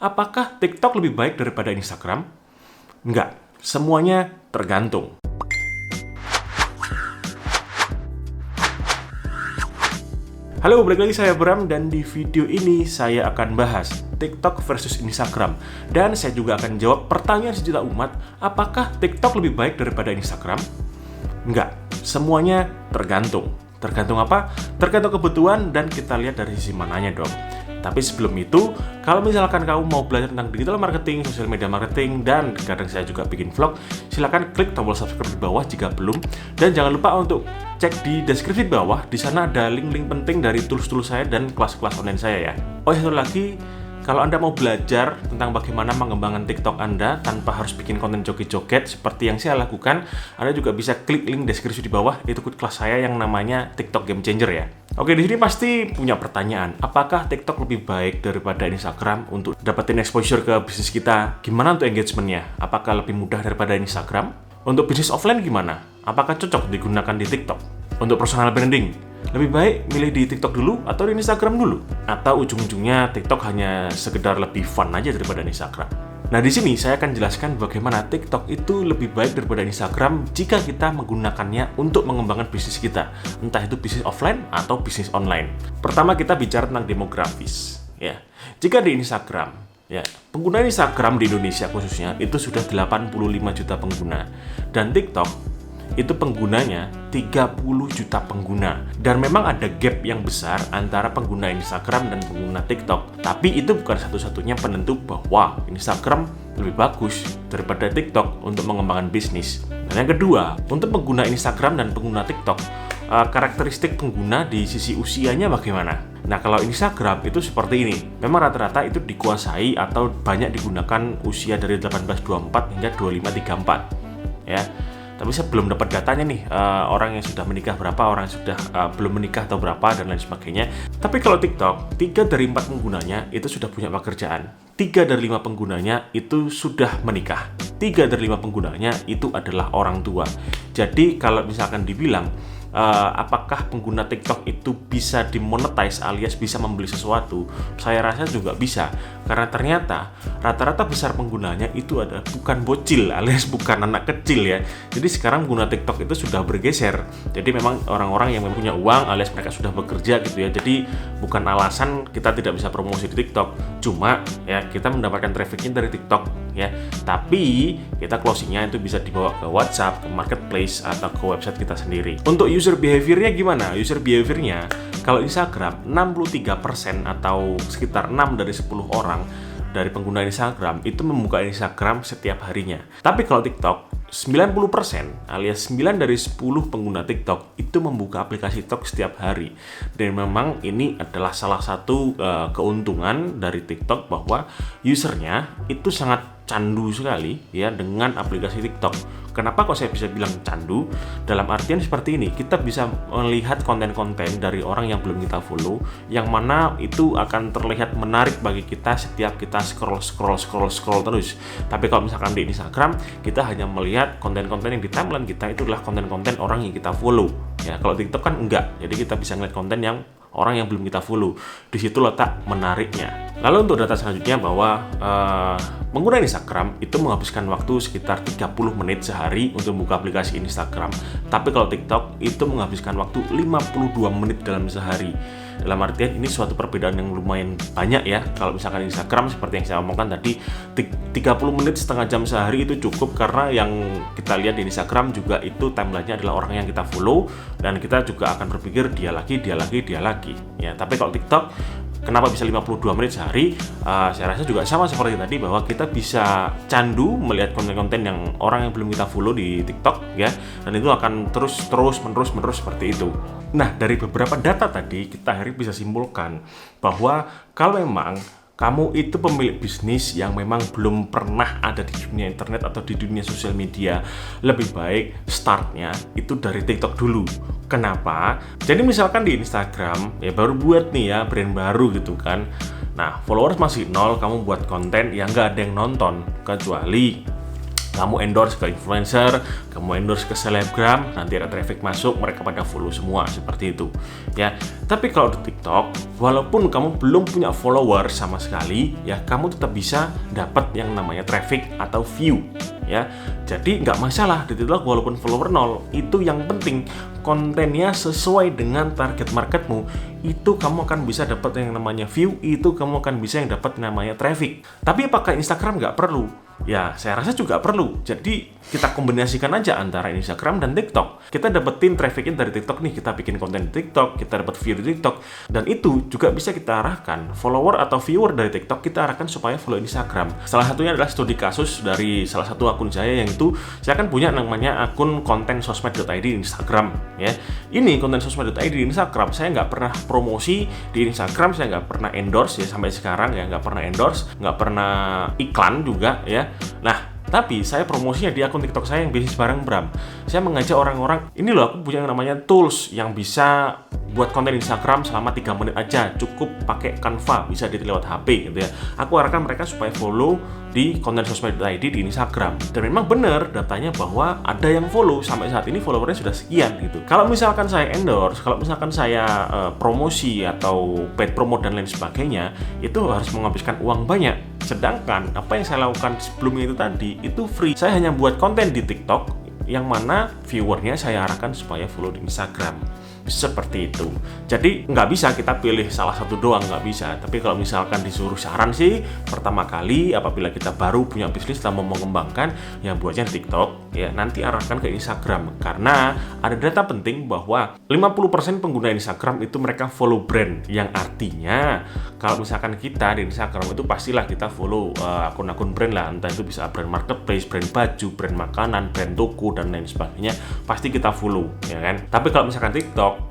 apakah TikTok lebih baik daripada Instagram? Enggak, semuanya tergantung. Halo, balik lagi saya Bram dan di video ini saya akan bahas TikTok versus Instagram. Dan saya juga akan jawab pertanyaan sejuta umat, apakah TikTok lebih baik daripada Instagram? Enggak, semuanya tergantung. Tergantung apa? Tergantung kebutuhan dan kita lihat dari sisi mananya dong. Tapi sebelum itu, kalau misalkan kamu mau belajar tentang digital marketing, social media marketing, dan kadang saya juga bikin vlog, silahkan klik tombol subscribe di bawah jika belum. Dan jangan lupa untuk cek di deskripsi di bawah, di sana ada link-link penting dari tools-tools saya dan kelas-kelas online saya ya. Oh, satu lagi, kalau Anda mau belajar tentang bagaimana mengembangkan TikTok Anda tanpa harus bikin konten joget-joget seperti yang saya lakukan, Anda juga bisa klik link deskripsi di bawah, itu kelas saya yang namanya TikTok Game Changer ya. Oke, di sini pasti punya pertanyaan, apakah TikTok lebih baik daripada Instagram untuk dapetin exposure ke bisnis kita? Gimana untuk engagementnya? Apakah lebih mudah daripada Instagram? Untuk bisnis offline gimana? Apakah cocok digunakan di TikTok? Untuk personal branding, lebih baik milih di TikTok dulu atau di Instagram dulu? Atau ujung-ujungnya TikTok hanya sekedar lebih fun aja daripada Instagram? Nah, di sini saya akan jelaskan bagaimana TikTok itu lebih baik daripada Instagram jika kita menggunakannya untuk mengembangkan bisnis kita, entah itu bisnis offline atau bisnis online. Pertama, kita bicara tentang demografis. Ya, jika di Instagram, ya, pengguna Instagram di Indonesia khususnya itu sudah 85 juta pengguna, dan TikTok itu penggunanya 30 juta pengguna. Dan memang ada gap yang besar antara pengguna Instagram dan pengguna TikTok. Tapi itu bukan satu-satunya penentu bahwa Instagram lebih bagus daripada TikTok untuk mengembangkan bisnis. Dan yang kedua, untuk pengguna Instagram dan pengguna TikTok, karakteristik pengguna di sisi usianya bagaimana? Nah, kalau Instagram itu seperti ini. Memang rata-rata itu dikuasai atau banyak digunakan usia dari 18-24 hingga 25-34. Ya. Tapi saya belum dapat datanya nih, orang yang sudah menikah berapa, orang yang sudah belum menikah atau berapa, dan lain sebagainya. Tapi kalau TikTok, 3 dari 4 penggunanya itu sudah punya pekerjaan. 3 dari 5 penggunanya itu sudah menikah. 3 dari 5 penggunanya itu adalah orang tua. Jadi kalau misalkan dibilang, apakah pengguna TikTok itu bisa dimonetize alias bisa membeli sesuatu? Saya rasa juga bisa. Karena ternyata rata-rata besar penggunanya itu ada bukan bocil alias bukan anak kecil ya. Jadi sekarang pengguna TikTok itu sudah bergeser. Jadi memang orang-orang yang punya uang alias mereka sudah bekerja gitu ya. Jadi bukan alasan kita tidak bisa promosi di TikTok. Cuma ya kita mendapatkan trafficnya dari TikTok ya. Tapi kita closingnya itu bisa dibawa ke WhatsApp, ke marketplace atau ke website kita sendiri. Untuk user behavior-nya gimana? User behavior-nya kalau Instagram 63% atau sekitar 6 dari 10 orang dari pengguna Instagram itu membuka Instagram setiap harinya. Tapi kalau TikTok 90% alias 9 dari 10 pengguna TikTok itu membuka aplikasi TikTok setiap hari. Dan memang ini adalah salah satu keuntungan dari TikTok bahwa usernya itu sangat candu sekali ya dengan aplikasi TikTok. Kenapa kok saya bisa bilang candu? Dalam artian seperti ini, kita bisa melihat konten-konten dari orang yang belum kita follow, yang mana itu akan terlihat menarik bagi kita setiap kita scroll terus. Tapi kalau misalkan di Instagram, kita hanya melihat konten-konten yang di timeline kita itu adalah konten-konten orang yang kita follow. Ya, kalau TikTok kan enggak. Jadi kita bisa ngeliat konten yang orang yang belum kita follow. Di situ letak menariknya. Lalu untuk data selanjutnya bahwa pengguna Instagram itu menghabiskan waktu sekitar 30 menit sehari untuk membuka aplikasi Instagram. Tapi kalau TikTok itu menghabiskan waktu 52 menit dalam sehari. Dalam artian ini suatu perbedaan yang lumayan banyak ya. Kalau misalkan Instagram seperti yang saya omongkan tadi 30 menit setengah jam sehari itu cukup, karena yang kita lihat di Instagram juga itu timeline-nya adalah orang yang kita follow, dan kita juga akan berpikir dia lagi ya. Tapi kalau TikTok kenapa bisa 52 menit sehari? Saya rasa juga sama seperti tadi, bahwa kita bisa candu melihat konten-konten yang orang yang belum kita follow di TikTok ya, dan itu akan terus menerus seperti itu. Nah, dari beberapa data tadi kita akhirnya bisa simpulkan bahwa kalau memang kamu itu pemilik bisnis yang memang belum pernah ada di dunia internet atau di dunia sosial media, lebih baik startnya itu dari TikTok dulu. Kenapa? Jadi misalkan di Instagram ya baru buat nih ya, brand baru gitu kan. Nah, followers masih 0, kamu buat konten yang nggak ada yang nonton, kecuali Kamu endorse ke influencer, kamu endorse ke selebgram, nanti ada traffic masuk, mereka pada follow semua, seperti itu ya. Tapi kalau di TikTok, walaupun kamu belum punya follower sama sekali ya, kamu tetap bisa dapat yang namanya traffic atau view ya. Jadi nggak masalah di TikTok walaupun follower 0, itu yang penting kontennya sesuai dengan target marketmu, itu kamu akan bisa dapat yang namanya view, itu kamu akan bisa yang dapat namanya traffic. Tapi apakah Instagram nggak perlu? Ya, saya rasa juga perlu. Jadi kita kombinasikan aja antara Instagram dan TikTok. Kita dapetin trafficin dari TikTok nih, kita bikin konten di TikTok, kita dapat view di TikTok, dan itu juga bisa kita arahkan follower atau viewer dari TikTok kita arahkan supaya follow Instagram. Salah satunya adalah studi kasus dari salah satu akun saya, yang itu saya kan punya namanya akun konten sosmed.id di Instagram ya. Ini konten sosmed.id di Instagram, saya nggak pernah promosi di Instagram, saya nggak pernah endorse ya sampai sekarang ya, nggak pernah endorse, nggak pernah iklan juga ya. Nah, tapi saya promosinya di akun TikTok saya yang bisnis bareng Bram. Saya mengajak orang-orang, ini loh aku punya yang namanya tools yang bisa buat konten Instagram selama 3 menit aja, cukup pakai Canva, bisa dilihat lewat HP gitu ya. Aku arahkan mereka supaya follow di konten sosmed.id di Instagram. Dan memang benar datanya bahwa ada yang follow, sampai saat ini followernya sudah sekian gitu. Kalau misalkan saya endorse, kalau misalkan saya promosi atau paid promote dan lain sebagainya, itu harus menghabiskan uang banyak. Sedangkan apa yang saya lakukan sebelumnya itu tadi, itu free. Saya hanya buat konten di TikTok yang mana viewernya saya arahkan supaya follow di Instagram. Seperti itu. Jadi nggak bisa kita pilih salah satu doang, nggak bisa. Tapi kalau misalkan disuruh saran sih, pertama kali apabila kita baru punya bisnis dan mau mengembangkan, yang buatnya di TikTok ya, nanti arahkan ke Instagram. Karena ada data penting bahwa 50% pengguna Instagram itu mereka follow brand, yang artinya kalau misalkan kita di Instagram itu pastilah kita follow akun-akun brand lah, entah itu bisa brand marketplace, brand baju, brand makanan, brand toko dan lain sebagainya, pasti kita follow ya kan. Tapi kalau misalkan TikTok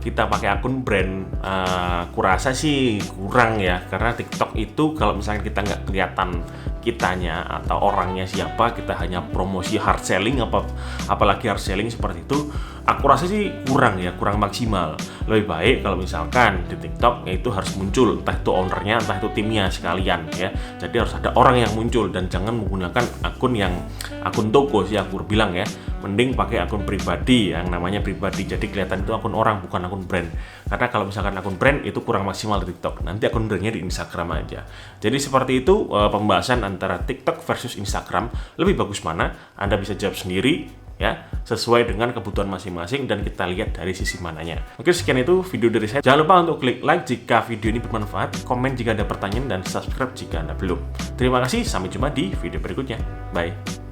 kita pakai akun brand, kurasa sih kurang ya, karena TikTok itu kalau misalkan kita nggak kelihatan kitanya atau orangnya siapa, kita hanya promosi hard selling, apalagi hard selling seperti itu, aku rasa sih kurang ya, kurang maksimal. Lebih baik kalau misalkan di TikTok itu harus muncul, entah itu ownernya, entah itu timnya sekalian ya. Jadi harus ada orang yang muncul dan jangan menggunakan akun toko sih aku bilang ya. Mending pakai akun pribadi, yang namanya pribadi, jadi kelihatan itu akun orang bukan akun brand. Karena kalau misalkan akun brand itu kurang maksimal di TikTok, nanti akun brandnya di Instagram aja. Jadi seperti itu pembahasan antara TikTok versus Instagram, lebih bagus mana? Anda bisa jawab sendiri ya, sesuai dengan kebutuhan masing-masing dan kita lihat dari sisi mananya. Oke, sekian itu video dari saya. Jangan lupa untuk klik like jika video ini bermanfaat, komen jika ada pertanyaan, dan subscribe jika Anda belum. Terima kasih, sampai jumpa di video berikutnya. Bye.